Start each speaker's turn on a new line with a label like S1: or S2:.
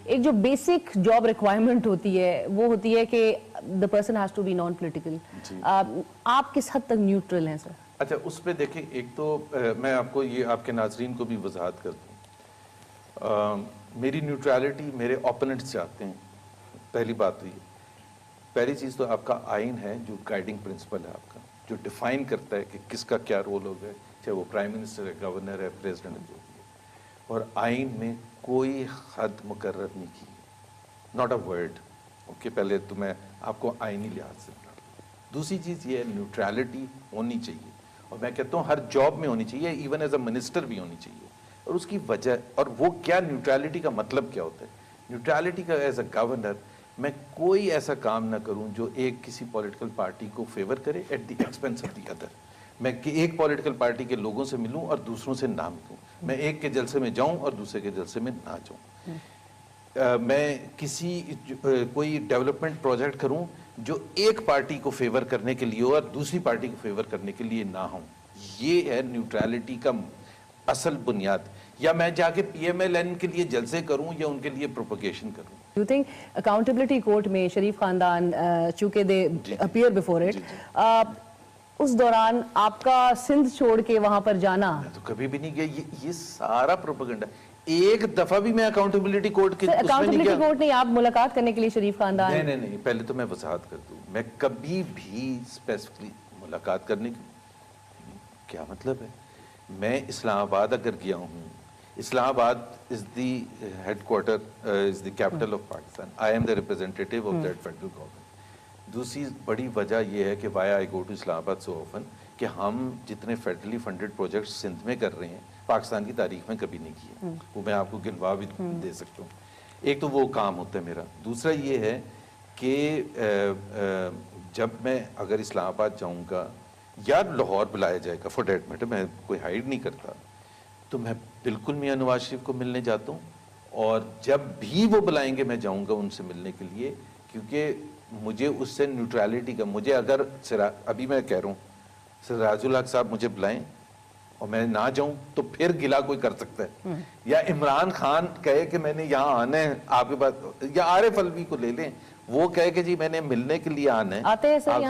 S1: ایک جو basic job requirement ہوتی ہے وہ ہوتی ہے کہ the person has to be non political. آپ کس حد تک نیوٹرل ہیں سر؟
S2: اچھا اس پہ دیکھیں، ایک تو میں آپ کو یہ آپ کے ناظرین کو بھی وضاحت کر دوں، میری نیوٹرالٹی میرے اوپوننٹس چاہتے ہیں. پہلی بات تو یہ، پہلی چیز تو آپ کا آئین ہے جو گائیڈنگ پرنسپل ہے آپ کا، جو ڈیفائن کرتا ہے کہ کس کا کیا رول ہوگا، چاہے وہ پرائم منسٹر ہے، گورنر ہے، پریزیڈنٹ ہے، جو بھی ہے. اور آئین میں کوئی حد مقرر نہیں کی، ناٹ اے ورڈ. اوکے، پہلے تو میں آپ کو آئینی لحاظ سے بتا دوں. دوسری چیز یہ ہے نیوٹرالٹی ہونی چاہیے، اور میں کہتا ہوں ہر جاب میں ہونی چاہیے، ایون ایز اے منسٹر بھی ہونی چاہیے. اور اس کی وجہ، اور وہ کیا نیوٹرالٹی کا مطلب کیا ہوتا ہے؟ نیوٹرالٹی کا ایز اے گورنر میں کوئی ایسا کام نہ کروں جو ایک کسی پولیٹیکل پارٹی کو فیور کرے at the expense of the other. میں ایک پولیٹیکل پارٹی کے لوگوں سے ملوں اور دوسروں سے نہ ملوں. میں ایک کے جلسے میں جاؤں اور دوسرے کے جلسے میں نہ جاؤں. میں کسی کوئی ڈیولپمنٹ پروجیکٹ کروں جو ایک پارٹی کو فیور کرنے کے لیے ہو اور دوسری پارٹی کو فیور کرنے کے لیے نہ ہوں. یہ ہے نیوٹرالٹی کا اصل بنیاد. یا میں جا کے پی ایم ایل این کے لیے جلسے کروں یا ان کے لیے پروپیگیشن کروں.
S1: You think accountability court میں شریف خاندان چونکہ they appear before it, اس دوران آپ کا سندھ چھوڑ کے وہاں پر جانا؟
S2: میں تو کبھی بھی نہیں گیا. یہ سارا پروپیگنڈا. ایک دفعہ بھی میں اکاؤنٹیبلٹی کورٹ کے
S1: اکاؤنٹیبلٹی کورٹ نہیں، آپ ملاقات کرنے کے لیے شریف خاندان؟
S2: نہیں، پہلے تو میں وضاحت کر دوں، میں کبھی بھی اسپیسیفکلی ملاقات کرنے کی کیا مطلب ہے. میں اسلام آباد اگر گیا ہوں، Islamabad is the headquarter, is the capital of Pakistan. I am the representative of that federal government. دوسری بڑی وجہ یہ ہے کہ وایا آئی گو ٹو اسلام آباد سو آفن کہ ہم جتنے فیڈرلی فنڈڈ پروجیکٹس سندھ میں کر رہے ہیں پاکستان کی تاریخ میں کبھی نہیں کیے. وہ میں آپ کو گنوا بھی دے سکتا ہوں. ایک تو وہ کام ہوتا ہے میرا. دوسرا یہ ہے کہ جب میں اگر اسلام آباد جاؤں گا یا لاہور بلایا جائے گا، فور دیٹ میٹر، میں کوئی ہائڈ نہیں کرتا، تو میں بالکل میاں نواز شریف کو ملنے جاتا ہوں. اور جب بھی وہ بلائیں گے میں جاؤں گا ان سے ملنے کے لیے، کیونکہ مجھے اس سے نیوٹرالٹی کا، مجھے اگر ابھی میں کہہ رہا ہوں سراج الحق صاحب مجھے بلائیں اور میں نہ جاؤں تو پھر گلہ کوئی کر سکتا ہے. یا عمران خان کہے کہ میں نے یہاں آنا ہے آپ کے پاس، یا عارف الوی کو لے لیں، وہ کہے کہ جی میں نے ملنے کے لیے آنا ہے.
S1: آتے ہیں سر